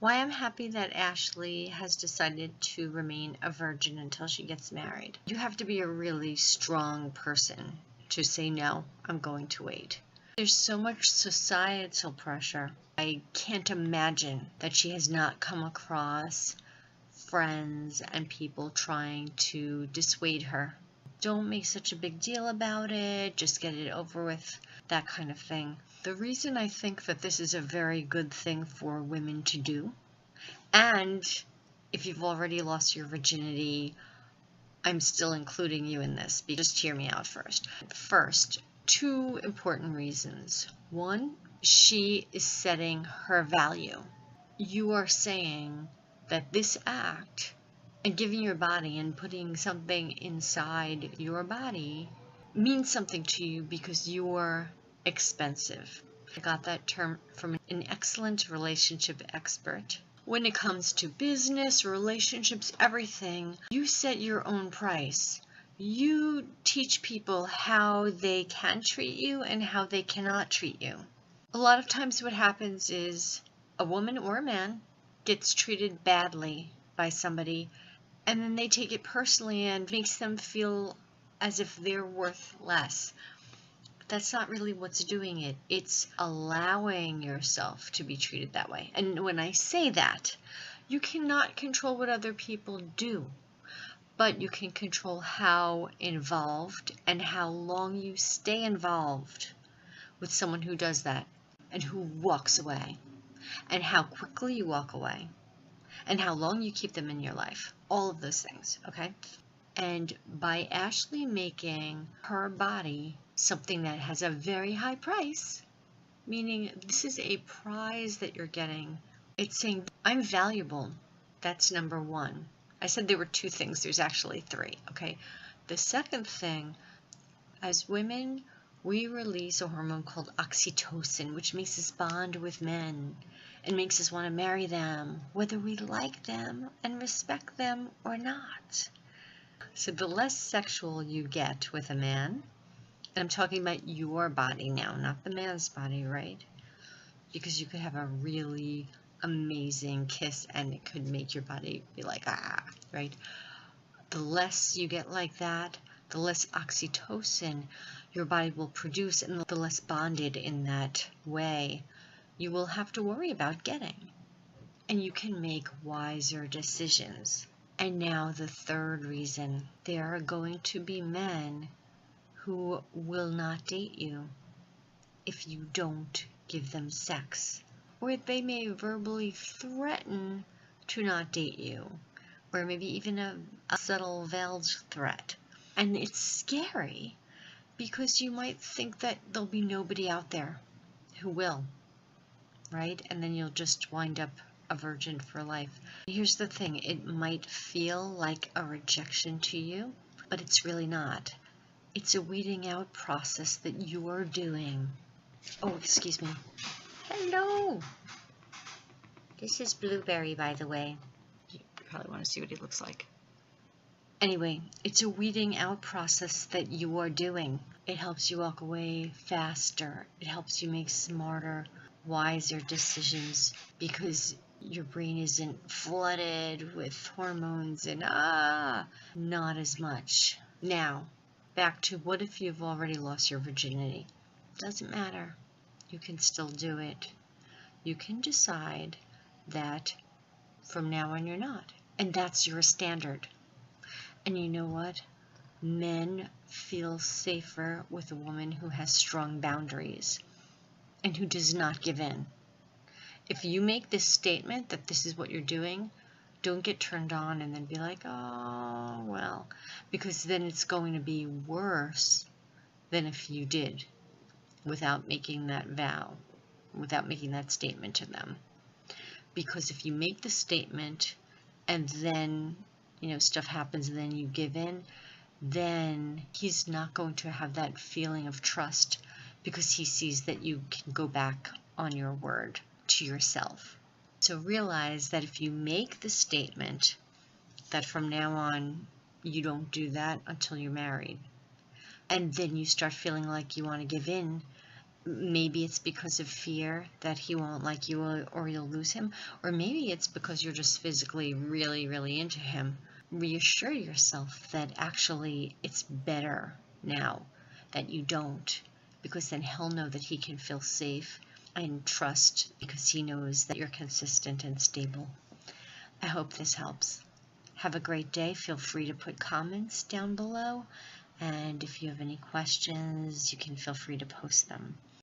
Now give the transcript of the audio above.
Why I'm happy that Ashley has decided to remain a virgin until she gets married. You have to be a really strong person to say, no, I'm going to wait. There's so much societal pressure. I can't imagine that she has not come across friends and people trying to dissuade her. Don't make such a big deal about it, just get it over with, that kind of thing. The reason I think that this is a very good thing for women to do, and if you've already lost your virginity, I'm still including you in this, but just hear me out first. First, two important reasons. One, she is setting her value. You are saying that this act and giving your body and putting something inside your body means something to you because you're expensive. I got that term from an excellent relationship expert. When it comes to business, relationships, everything, you set your own price. You teach people how they can treat you and how they cannot treat you. A lot of times what happens is a woman or a man gets treated badly by somebody, and then they take it personally and makes them feel as if they're worth less. That's not really what's doing it. It's allowing yourself to be treated that way. And when I say that, you cannot control what other people do, but you can control how involved and how long you stay involved with someone who does that and who walks away, and how quickly you walk away, and how long you keep them in your life. All of those things, okay? And by Ashley making her body something that has a very high price, meaning this is a prize that you're getting, it's saying, I'm valuable. That's number one. I said there were two things. There's actually three, okay? The second thing, as women, we release a hormone called oxytocin, which makes us bond with men and makes us want to marry them, whether we like them and respect them or not. So the less sexual you get with a man, and I'm talking about your body now, not the man's body, right? Because you could have a really amazing kiss and it could make your body be like, ah, right? The less you get like that, the less oxytocin your body will produce, and the less bonded in that way you will have to worry about getting. And you can make wiser decisions. And now the third reason, there are going to be men who will not date you if you don't give them sex. Or they may verbally threaten to not date you, or maybe even a subtle veiled threat. And it's scary because you might think that there'll be nobody out there who will, right? And then you'll just wind up a virgin for life. Here's the thing, it might feel like a rejection to you, but it's really not. It's a weeding out process that you're doing. Oh, excuse me. Hello! This is Blueberry, by the way. You probably want to see what he looks like. Anyway, it's a weeding out process that you are doing. It helps you walk away faster. It helps you make smarter, wiser decisions because your brain isn't flooded with hormones and not as much. Now, back to what if you've already lost your virginity? Doesn't matter. You can still do it. You can decide that from now on you're not. And that's your standard. And you know what? Men feel safer with a woman who has strong boundaries and who does not give in. If you make this statement that this is what you're doing, don't get turned on and then be like, oh, well, because then it's going to be worse than if you did without making that vow, without making that statement to them. Because if you make the statement and then, stuff happens and then you give in, then he's not going to have that feeling of trust because he sees that you can go back on your word to yourself. So realize that if you make the statement that from now on you don't do that until you're married, and then you start feeling like you want to give in, Maybe it's because of fear that he won't like you or you'll lose him, or maybe it's because you're just physically really, really into him. Reassure yourself that actually it's better now that you don't, because then he'll know that he can feel safe and trust because he knows that you're consistent and stable. I hope this helps. Have a great day. Feel free to put comments down below, and if you have any questions, you can feel free to post them.